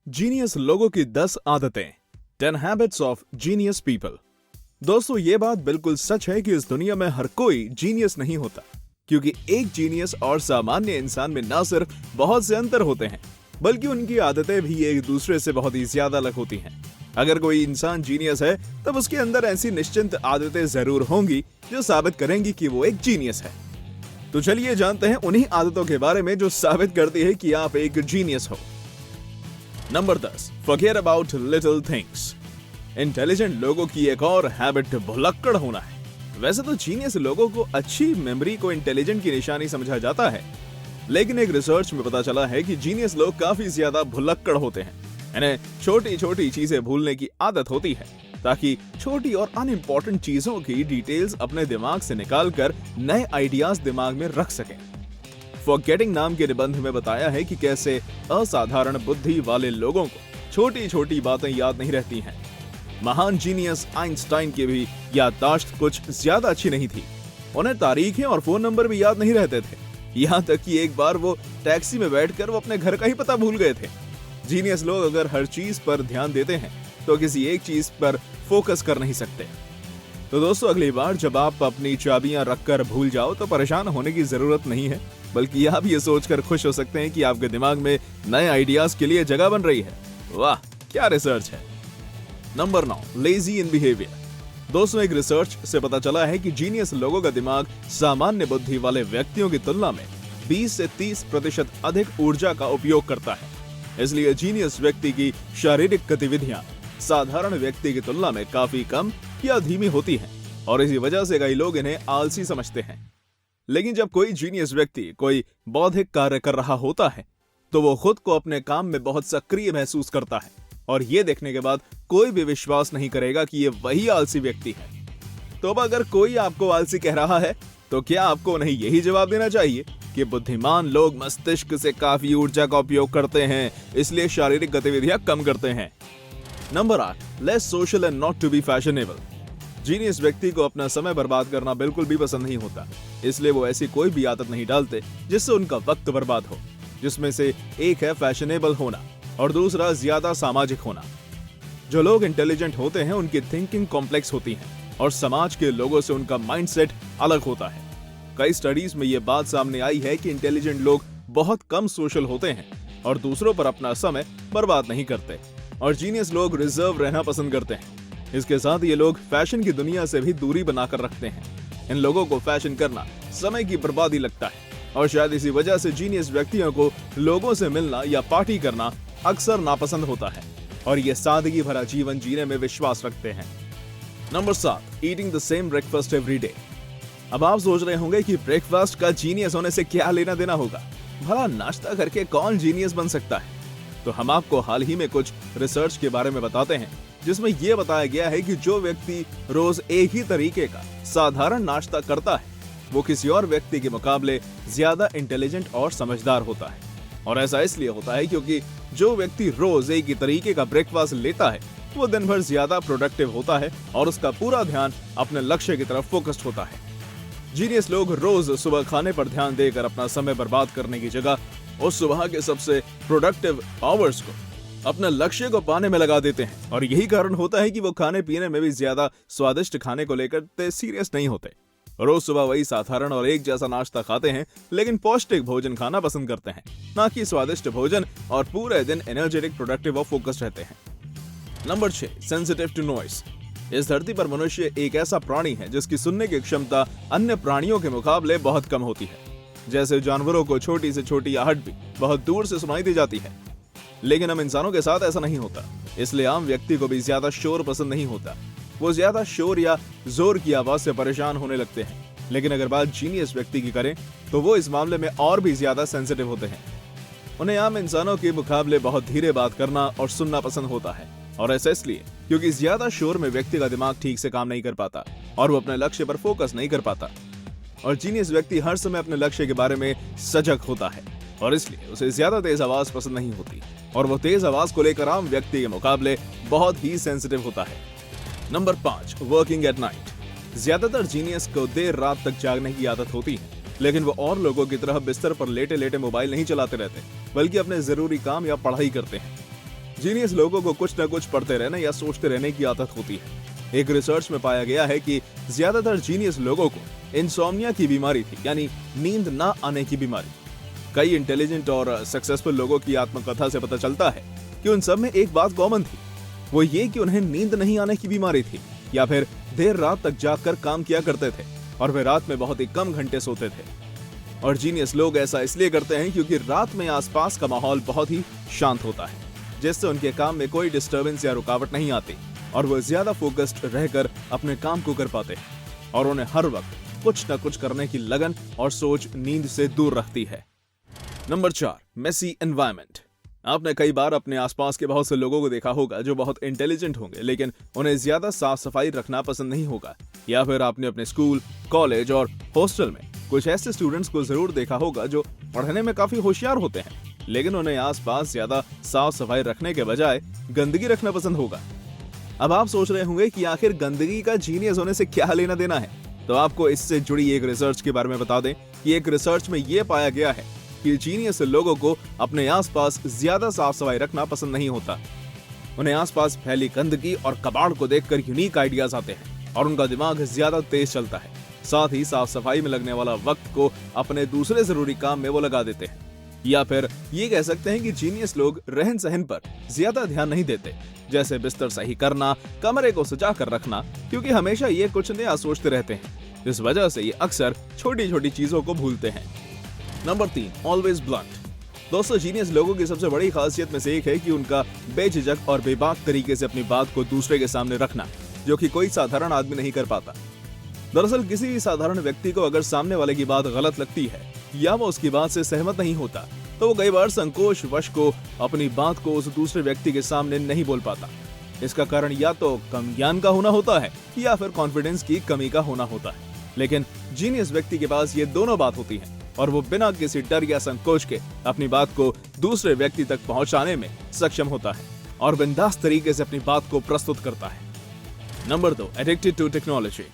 Genius लोगों की 10 आदतें 10 हैबिट्स ऑफ जीनियस पीपल। दोस्तों, ये बात बिल्कुल सच है कि इस दुनिया में हर कोई जीनियस नहीं होता, क्योंकि एक जीनियस और सामान्य इंसान में ना सिर्फ बहुत से अंतर होते हैं, बल्कि उनकी आदतें भी एक दूसरे से बहुत ही ज्यादा अलग होती हैं। अगर कोई इंसान जीनियस है, तब उसके अंदर ऐसी निश्चित आदतें जरूर होंगी जो साबित करेंगी कि वो एक जीनियस है। तो चलिए जानते हैं उन्हीं आदतों के बारे में जो साबित करती है कि आप एक जीनियस हो। Number 10, forget about little things. Intelligent लोगों की एक और हैबिट भुलक्कड़ होना है। वैसे तो जीनियस लोगों को अच्छी मेमोरी को इंटेलिजेंट की निशानी समझा जाता है, लेकिन एक रिसर्च में पता चला है कि जीनियस लोग काफी ज्यादा भुलक्कड़ होते हैं। इन्हें छोटी छोटी चीजें भूलने की आदत होती है, ताकि छोटी और अनइम्पोर्टेंट चीजों की डिटेल्स अपने दिमाग से निकालकर नए आइडियाज दिमाग में रख सकें। फॉरगेटिंग नाम के निबंध में बताया है कि कैसे असाधारण बुद्धि वाले लोगों को छोटी छोटी बातें याद नहीं रहती हैं। महान जीनियस आइंस्टाइन की भी याददाश्त कुछ ज्यादा अच्छी नहीं थी। उन्हें तारीखें और फोन नंबर भी याद नहीं रहते थे। यहाँ तक कि एक बार वो टैक्सी में बैठकर वो अपने घर का ही पता भूल गए थे। जीनियस लोग अगर हर चीज पर ध्यान देते हैं तो किसी एक चीज पर फोकस कर नहीं सकते। तो दोस्तों, अगली बार जब आप अपनी चाबियां रखकर भूल जाओ तो परेशान होने की जरूरत नहीं है, बल्कि आप ये सोचकर खुश हो सकते हैं कि आपके दिमाग में नए आइडियाज के लिए जगह बन रही है। वाह, क्या रिसर्च है। Number 9, lazy in behaviour. दोस्तों, एक रिसर्च से पता चला है कि जीनियस लोगों का दिमाग सामान्य बुद्धि वाले व्यक्तियों की तुलना में 20 से 30% अधिक ऊर्जा का उपयोग करता है। इसलिए जीनियस व्यक्ति की शारीरिक गतिविधियां साधारण व्यक्ति की तुलना में काफी कम या धीमी होती हैं, और इसी वजह से कई लोग इन्हें आलसी समझते हैं। लेकिन जब कोई जीनियस व्यक्ति कोई बौद्धिक कार्य कर रहा होता है, तो वो खुद को अपने काम में बहुत सक्रिय महसूस करता है, और ये देखने के बाद कोई भी विश्वास नहीं करेगा कि ये वही आलसी व्यक्ति है। तो अब अगर कोई आपको आलसी कह रहा है, तो क्या आपको उन्हें यही जवाब देना चाहिए कि बुद्धिमान लोग मस्तिष्क से काफी ऊर्जा का उपयोग करते हैं, इसलिए शारीरिक गतिविधियां कम करते हैं। Number 8, less social and not to be fashionable. Genius व्यक्ति को अपना समय बर्बाद करना बिल्कुल भी पसंद नहीं होता, इसलिए वो ऐसी कोई भी आदत नहीं डालते जिससे उनका वक्त बर्बाद हो, जिसमें से एक है फैशनेबल होना और दूसरा ज्यादा सामाजिक होना। जो लोग इंटेलिजेंट होते हैं उनकी थिंकिंग कॉम्प्लेक्स होती है, और समाज के लोगों से उनका माइंडसेट अलग होता है। कई स्टडीज में यह बात सामने आई है कि इंटेलिजेंट लोग बहुत कम सोशल होते हैं और दूसरों पर अपना समय बर्बाद नहीं करते, और जीनियस लोग रिजर्व रहना पसंद करते हैं। इसके साथ ये लोग फैशन की दुनिया से भी दूरी बनाकर रखते हैं। इन लोगों को फैशन करना समय की बर्बादी लगता है, और शायद इसी वजह से जीनियस व्यक्तियों को लोगों से मिलना या पार्टी करना अक्सर नापसंद होता है, और ये सादगी भरा जीवन जीने में विश्वास रखते हैं। Number 7, eating the same breakfast every day. अब आप सोच रहे होंगे कि ब्रेकफास्ट का जीनियस होने से क्या लेना देना होगा, भला नाश्ता करके कौन जीनियस बन सकता है। तो हम आपको हाल ही में कुछ रिसर्च के बारे में बताते हैं, जिसमें यह बताया गया है कि जो व्यक्ति रोज एक ही तरीके का साधारण नाश्ता करता है, वो किसी और व्यक्ति के मुकाबले ज्यादा इंटेलिजेंट और समझदार होता है। और ऐसा इसलिए होता है क्योंकि जो व्यक्ति रोज एक ही तरीके का ब्रेकफास्ट लेता है, वो दिन भर ज्यादा प्रोडक्टिव होता है और उसका पूरा ध्यान अपने लक्ष्य की तरफ फोकस्ड होता है। जीनियस लोग रोज सुबह खाने पर ध्यान देकर अपना समय बर्बाद करने की जगह उस सुबह के सबसे प्रोडक्टिव आवर्स को अपने लक्ष्य को पाने में लगा देते हैं, और यही कारण होता है कि वो खाने पीने में भी ज्यादा स्वादिष्ट खाने को लेकर सीरियस नहीं होते। रोज सुबह वही साधारण और एक जैसा नाश्ता खाते हैं, लेकिन पौष्टिक भोजन खाना पसंद करते हैं, ना कि स्वादिष्ट भोजन, और पूरे दिन एनर्जेटिक, प्रोडक्टिव और फोकस्ड रहते हैं। Number 6, sensitive to noise. इस धरती पर मनुष्य एक ऐसा प्राणी है जिसकी सुनने की क्षमता अन्य प्राणियों के मुकाबले बहुत कम होती है। जैसे जानवरों को छोटी से छोटी आहट भी बहुत दूर से सुनाई दी जाती है, लेकिन हम इंसानों के साथ ऐसा नहीं होता। इसलिए आम व्यक्ति को भी ज्यादा शोर पसंद नहीं होता। वो ज्यादा शोर या जोर की आवाज से परेशान होने लगते हैं। लेकिन अगर बात जीनियस व्यक्ति की करें, तो वो इस मामले में और भी ज्यादा सेंसिटिव होते हैं। उन्हें आम इंसानों के मुकाबले बहुत धीरे बात करना और सुनना पसंद होता है, और ऐसा इसलिए क्योंकि ज्यादा शोर में व्यक्ति का दिमाग ठीक से काम नहीं कर पाता और वो अपने लक्ष्य पर फोकस नहीं कर पाता। और जीनियस व्यक्ति हर समय अपने लक्ष्य के बारे में सजग होता है, और इसलिए उसे ज्यादा तेज आवाज पसंद नहीं होती, और वो तेज आवाज को लेकर आम व्यक्ति के मुकाबले बहुत ही सेंसिटिव होता है। Number 5, working at night. ज्यादातर जीनियस को देर रात तक जागने की आदत होती है, लेकिन वो और लोगों की तरह बिस्तर पर लेटे लेटे मोबाइल नहीं चलाते रहते, बल्कि अपने जरूरी काम या पढ़ाई करते हैं। जीनियस लोगों को कुछ न कुछ पढ़ते रहने या सोचते रहने की आदत होती है। एक रिसर्च में पाया गया है कि ज्यादातर जीनियस लोगों को इंसोम्निया की बीमारी थी, यानी नींद ना आने की बीमारी। कई इंटेलिजेंट और सक्सेसफुल लोगों की आत्मकथा से पता चलता है कि उन सब में एक बात कॉमन थी, वो ये कि उन्हें नींद नहीं आने की बीमारी थी, या फिर देर रात तक जागकर काम किया करते थे और वे रात में बहुत ही कम घंटे सोते थे। और जीनियस लोग ऐसा इसलिए करते हैं क्योंकि रात में आसपास का माहौल बहुत ही शांत होता है, जिससे उनके काम में कोई डिस्टर्बेंस या रुकावट नहीं आती और वो ज्यादा फोकस्ड रहकर अपने काम को कर पाते हैं और उन्हें हर वक्त कुछ न कुछ करने की लगन और सोच नींद से दूर रखती है। Number 4, messy environment. आपने कई बार अपने आसपास के बहुत से लोगों को देखा होगा जो बहुत इंटेलिजेंट होंगे, लेकिन उन्हें ज्यादा साफ सफाई रखना पसंद नहीं होगा। या फिर आपने अपने स्कूल, कॉलेज और हॉस्टल में कुछ ऐसे स्टूडेंट्स को जरूर देखा होगा जो पढ़ने में काफी होशियार होते हैं, लेकिन उन्हें आसपास ज्यादा साफ सफाई रखने के बजाय गंदगी रखना पसंद होगा। अब आप सोच रहे होंगे कि आखिर गंदगी का जीनियस होने से क्या लेना देना है, तो आपको इससे जुड़ी एक रिसर्च के बारे में बता दें कि एक रिसर्च में यह पाया गया है कि जीनियस लोगों को अपने आसपास ज्यादा साफ सफाई रखना पसंद नहीं होता। उन्हें आसपास फैली गंदगी और कबाड़ को देखकर यूनिक आइडियाज आते हैं और उनका दिमाग ज्यादा तेज चलता है। साथ ही साफ सफाई में लगने वाला वक्त को अपने दूसरे जरूरी काम में वो लगा देते हैं। या फिर ये कह सकते हैं कि जीनियस लोग रहन सहन पर ज्यादा ध्यान नहीं देते, जैसे बिस्तर सही करना, कमरे को सजा कर रखना, क्योंकि हमेशा ये कुछ नया सोचते रहते हैं। इस वजह से ये अक्सर छोटी छोटी चीजों को भूलते हैं। Number 3, always blunt. दोस्तों, जीनियस लोगों की सबसे बड़ी खासियत में से एक है कि उनका बेझिझक और बेबाक तरीके से अपनी बात को दूसरे के सामने रखना, जो कि कोई साधारण आदमी नहीं कर पाता। दरअसल किसी भी साधारण व्यक्ति को अगर सामने वाले की बात गलत लगती है या वो उसकी बात से सहमत नहीं होता, तो वो कई बार संकोच वश को अपनी बात को उस दूसरे व्यक्ति के सामने नहीं बोल पाता। इसका कारण या तो कम ज्ञान का होना होता है या फिर कॉन्फिडेंस की कमी का होना होता है। लेकिन जीनियस व्यक्ति के पास ये दोनों बात होती है और वो बिना किसी डर या संकोच के अपनी बात को दूसरे व्यक्ति तक पहुंचाने में सक्षम होता है और बिंदास तरीके से अपनी बात को प्रस्तुत करता है। Number 2, addicted to technology.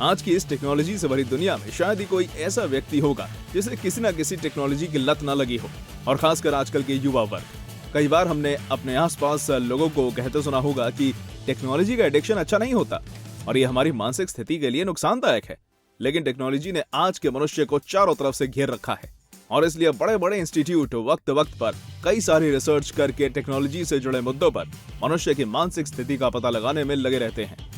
आज की इस टेक्नोलॉजी से भरी दुनिया में शायद ही कोई ऐसा व्यक्ति होगा जिसे किसी न किसी टेक्नोलॉजी की लत न लगी हो, और खासकर आजकल के युवा वर्ग। कई बार हमने अपने आसपास लोगों को कहते सुना होगा कि टेक्नोलॉजी का एडिक्शन अच्छा नहीं होता और ये हमारी मानसिक स्थिति के लिए नुकसानदायक है। लेकिन टेक्नोलॉजी ने आज के मनुष्य को चारों तरफ से घेर रखा है और इसलिए बड़े बड़े इंस्टीट्यूट वक्त वक्त पर कई सारी रिसर्च करके टेक्नोलॉजी से जुड़े मुद्दों पर मनुष्य की मानसिक स्थिति का पता लगाने में लगे रहते हैं।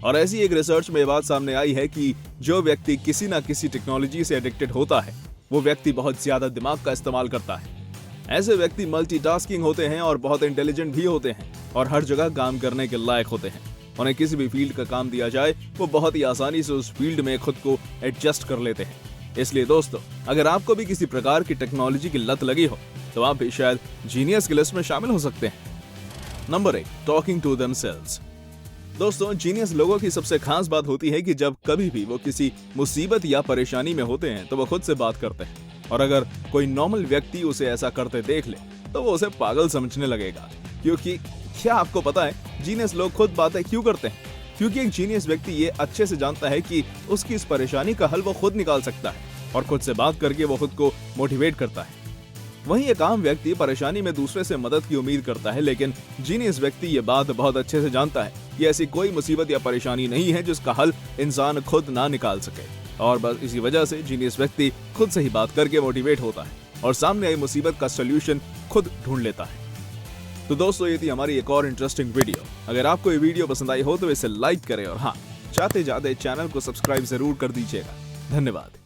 और ऐसी एक रिसर्च में बात सामने आई है कि जो व्यक्ति किसी न किसी टेक्नोलॉजी से एडिक्टेड होता है, वो व्यक्ति बहुत ज्यादा दिमाग का इस्तेमाल करता है। ऐसे व्यक्ति मल्टीटास्किंग होते हैं और बहुत इंटेलिजेंट भी होते हैं और हर जगह काम करने के लायक होते हैं। उन्हें किसी भी फील्ड का काम दिया जाए, वो बहुत ही आसानी से उस फील्ड में खुद को एडजस्ट कर लेते हैं। इसलिए दोस्तों, अगर आपको भी किसी प्रकार की टेक्नोलॉजी की लत लगी हो, तो आप भी शायद जीनियस की लिस्ट में शामिल हो सकते हैं। Number 1, talking to themselves. दोस्तों, जीनियस लोगों की सबसे खास बात होती है कि जब कभी भी वो किसी मुसीबत या परेशानी में होते हैं तो वो खुद से बात करते हैं, और अगर कोई नॉर्मल व्यक्ति उसे ऐसा करते देख ले तो वो उसे पागल समझने लगेगा। क्योंकि क्या आपको पता है जीनियस लोग खुद बातें क्यों करते हैं? क्योंकि एक जीनियस व्यक्ति ये अच्छे से जानता है कि उसकी इस परेशानी का हल वो खुद निकाल सकता है और खुद से बात करके वो खुद को मोटिवेट करता है। वहीं एक आम व्यक्ति परेशानी में दूसरे से मदद की उम्मीद करता है, लेकिन जीनियस व्यक्ति ये बात बहुत अच्छे से जानता है कि ऐसी कोई मुसीबत या परेशानी नहीं है जिसका हल इंसान खुद ना निकाल सके, और बस इसी वजह से जीनियस व्यक्ति खुद से ही बात करके मोटिवेट होता है और सामने आई मुसीबत का सोल्यूशन खुद ढूंढ लेता है। तो दोस्तों, ये थी हमारी एक और इंटरेस्टिंग वीडियो। अगर आपको ये वीडियो पसंद आई हो तो इसे लाइक करें और हाँ, जाते जाते चैनल को सब्सक्राइब जरूर कर दीजिएगा। धन्यवाद।